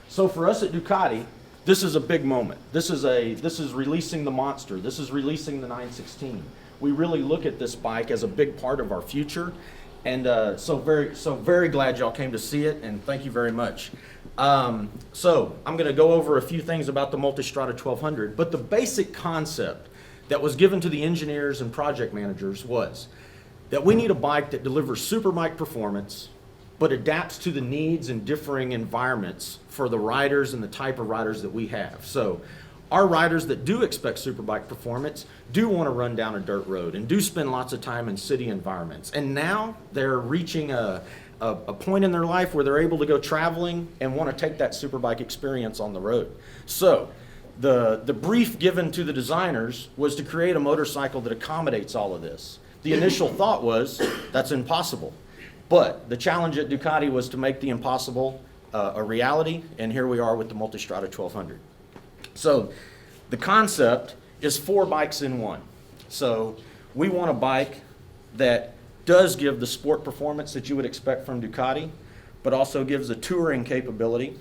So for us at Ducati, this is a big moment. This is releasing the Monster. This is releasing the 916. We really look at this bike as a big part of our future, and so very glad y'all came to see it, and thank you very much. So I'm going to go over a few things about the Multistrada 1200, but the basic concept that was given to the engineers and project managers was that we need a bike that delivers super bike performance, but adapts to the needs and differing environments for the riders and the type of riders that we have. So our riders that do expect superbike performance do want to run down a dirt road and do spend lots of time in city environments. And now they're reaching a point in their life where they're able to go traveling and want to take that superbike experience on the road. So the brief given to the designers was to create a motorcycle that accommodates all of this. The initial thought was, that's impossible. But the challenge at Ducati was to make the impossible a reality, and here we are with the Multistrada 1200. So the concept is 4 bikes in one. So we want a bike that does give the sport performance that you would expect from Ducati, but also gives a touring capability,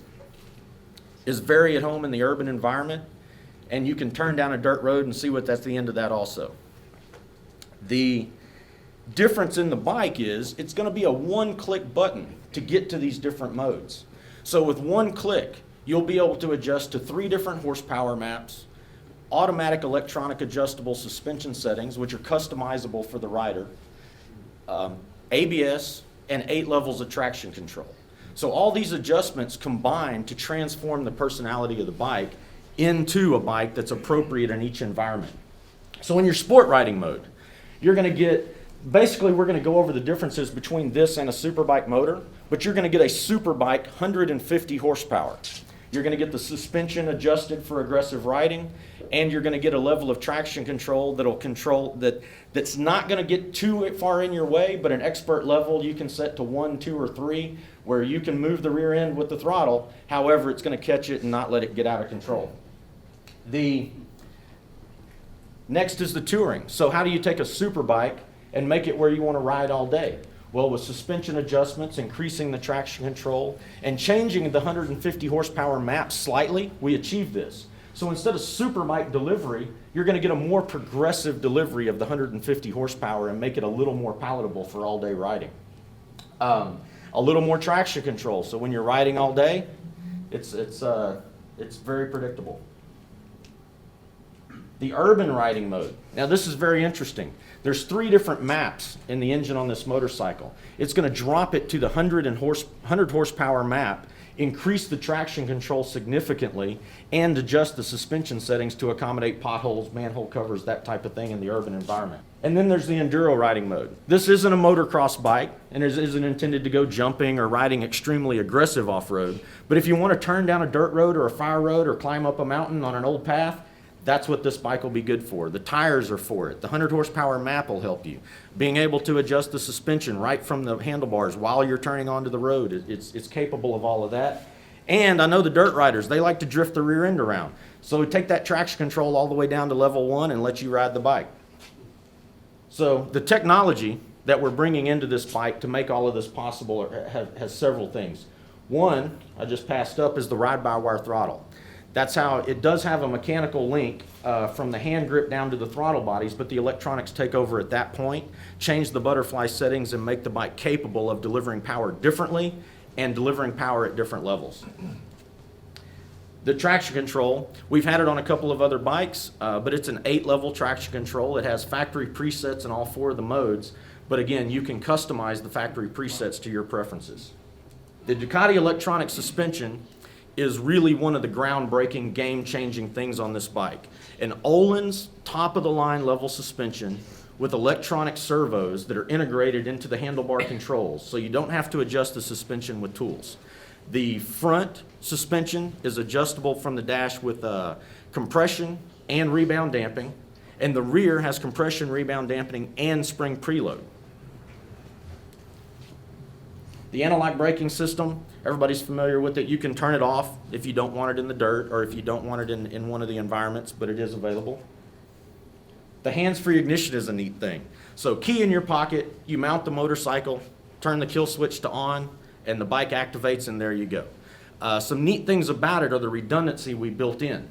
is very at home in the urban environment, and you can turn down a dirt road and see what that's the end of that also. The difference in the bike is it's going to be a one-click button to get to these different modes. So with one click, you'll be able to adjust to 3 different horsepower maps, automatic electronic adjustable suspension settings, which are customizable for the rider, ABS, and 8 levels of traction control. So all these adjustments combine to transform the personality of the bike into a bike that's appropriate in each environment. So in your sport riding mode, you're going to get, basically we're going to go over the differences between this and a superbike motor, but you're going to get a superbike 150 horsepower. You're going to get the suspension adjusted for aggressive riding, and you're going to get a level of traction control that's not going to get too far in your way, but an expert level you can set to 1, 2, or 3, where you can move the rear end with the throttle. However, it's going to catch it and not let it get out of control. The next is the touring. So how do you take a superbike and make it where you want to ride all day? Well, with suspension adjustments, increasing the traction control, and changing the 150 horsepower map slightly, we achieve this. So instead of superbike delivery, you're going to get a more progressive delivery of the 150 horsepower and make it a little more palatable for all-day riding. A little more traction control, so when you're riding all day, it's very predictable. The urban riding mode. Now this is very interesting. There's 3 different maps in the engine on this motorcycle. It's going to drop it to the 100 horsepower map, increase the traction control significantly, and adjust the suspension settings to accommodate potholes, manhole covers, that type of thing in the urban environment. And then there's the enduro riding mode. This isn't a motocross bike, and it isn't intended to go jumping or riding extremely aggressive off-road. But if you want to turn down a dirt road or a fire road or climb up a mountain on an old path, that's what this bike will be good for. The tires are for it. The 100 horsepower map will help you. Being able to adjust the suspension right from the handlebars while you're turning onto the road, it's capable of all of that. And I know the dirt riders, they like to drift the rear end around. So we take that traction control all the way down to level 1 and let you ride the bike. So the technology that we're bringing into this bike to make all of this possible has several things. One, I just passed up, is the ride-by-wire throttle. That's how it does have a mechanical link from the hand grip down to the throttle bodies, but the electronics take over at that point, change the butterfly settings, and make the bike capable of delivering power differently and delivering power at different levels. The traction control, we've had it on a couple of other bikes, but it's an 8-level traction control. It has factory presets in all 4 of the modes, but again, you can customize the factory presets to your preferences. The Ducati electronic suspension is really one of the groundbreaking, game-changing things on this bike. An Öhlins top-of-the-line level suspension with electronic servos that are integrated into the handlebar controls, so you don't have to adjust the suspension with tools. The front suspension is adjustable from the dash with compression and rebound damping, and the rear has compression, rebound dampening, and spring preload. The anti-lock braking system, everybody's familiar with it. You can turn it off if you don't want it in the dirt or if you don't want it in one of the environments, but it is available. The hands-free ignition is a neat thing. So key in your pocket, you mount the motorcycle, turn the kill switch to on, and the bike activates, and there you go. Some neat things about it are the redundancy we built in.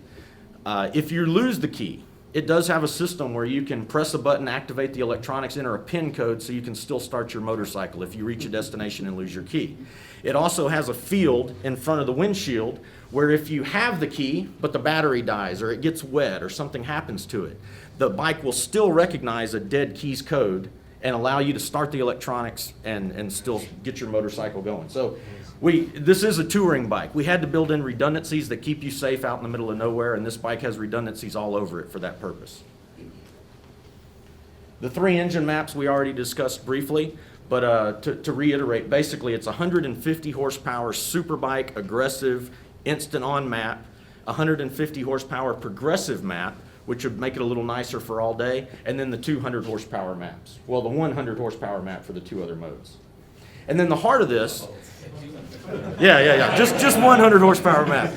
If you lose the key, it does have a system where you can press a button, activate the electronics, enter a PIN code so you can still start your motorcycle if you reach a destination and lose your key. It also has a field in front of the windshield where if you have the key but the battery dies or it gets wet or something happens to it, the bike will still recognize a dead keys code and allow you to start the electronics and still get your motorcycle going. So this is a touring bike. We had to build in redundancies that keep you safe out in the middle of nowhere, and this bike has redundancies all over it for that purpose. The 3 engine maps we already discussed briefly, but to reiterate, basically it's 150 horsepower superbike aggressive instant on map, 150 horsepower progressive map, which would make it a little nicer for all day, and then the 200 horsepower maps. Well, the 100 horsepower map for the 2 other modes. And then the heart of this, just 100 horsepower map.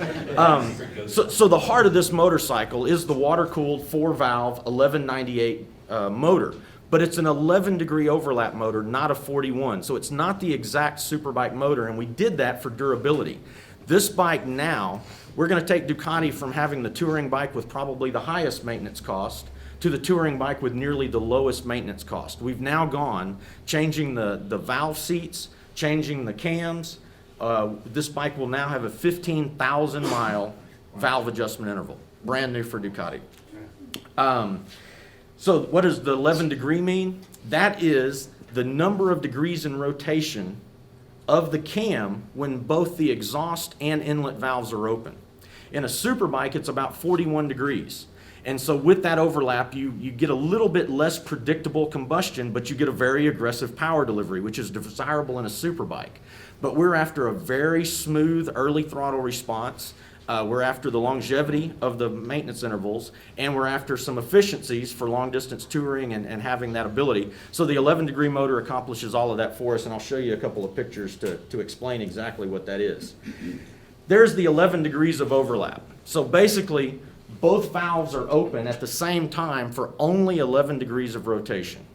So the heart of this motorcycle is the water-cooled 4-valve 1198 motor, but it's an 11-degree overlap motor, not a 41. So it's not the exact superbike motor, and we did that for durability. This bike now, we're going to take Ducati from having the touring bike with probably the highest maintenance cost to the touring bike with nearly the lowest maintenance cost. We've now gone changing the valve seats, changing the cams. This bike will now have a 15,000 mile valve adjustment interval, brand new for Ducati. So what does the 11 degree mean? That is the number of degrees in rotation of the cam when both the exhaust and inlet valves are open. In a superbike, it's about 41 degrees. And so with that overlap, you get a little bit less predictable combustion, but you get a very aggressive power delivery, which is desirable in a superbike. But we're after a very smooth early throttle response. We're after the longevity of the maintenance intervals, and we're after some efficiencies for long distance touring and having that ability. So the 11-degree motor accomplishes all of that for us, and I'll show you a couple of pictures to explain exactly what that is. There's the 11 degrees of overlap. So basically, both valves are open at the same time for only 11 degrees of rotation.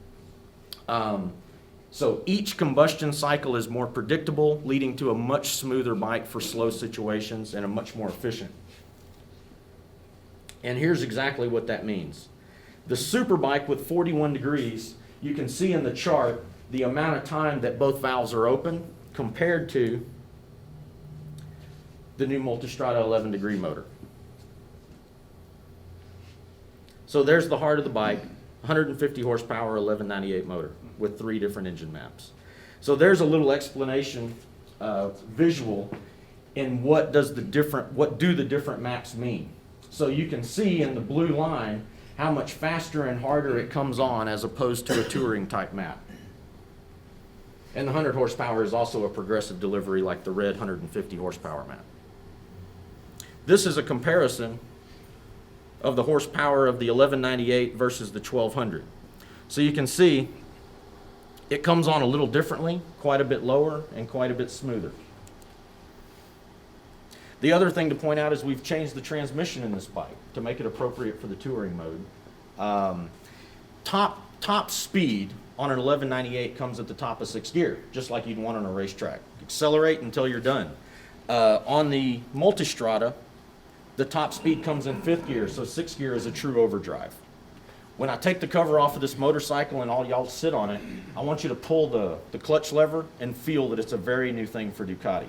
So each combustion cycle is more predictable, leading to a much smoother bike for slow situations and a much more efficient. And here's exactly what that means. The superbike with 41 degrees, you can see in the chart the amount of time that both valves are open compared to the new Multistrada 11-degree motor. So there's the heart of the bike, 150 horsepower, 1198 motor with 3 different engine maps. So there's a little explanation, visual, in what do the different maps mean. So you can see in the blue line how much faster and harder it comes on as opposed to a touring type map. And the 100 horsepower is also a progressive delivery like the red 150 horsepower map. This is a comparison of the horsepower of the 1198 versus the 1200. So you can see it comes on a little differently, quite a bit lower and quite a bit smoother. The other thing to point out is we've changed the transmission in this bike to make it appropriate for the touring mode. Top speed on an 1198 comes at the top of 6th gear, just like you'd want on a racetrack. Accelerate until you're done. On the Multistrada, the top speed comes in 5th gear, so 6th gear is a true overdrive. When I take the cover off of this motorcycle and all y'all sit on it, I want you to pull the clutch lever and feel that it's a very new thing for Ducati.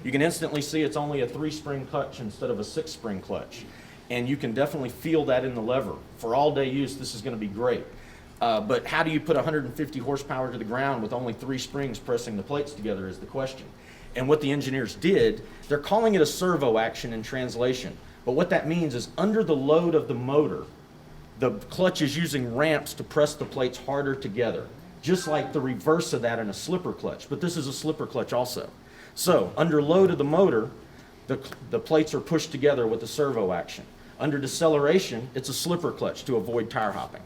You can instantly see it's only a 3-spring clutch instead of a 6-spring clutch. And you can definitely feel that in the lever. For all-day use, this is going to be great. But how do you put 150 horsepower to the ground with only 3 springs pressing the plates together is the question. And what the engineers did, they're calling it a servo action in translation. But what that means is under the load of the motor, the clutch is using ramps to press the plates harder together, just like the reverse of that in a slipper clutch. But this is a slipper clutch also. So under load of the motor, the plates are pushed together with a servo action. Under deceleration, it's a slipper clutch to avoid tire hopping.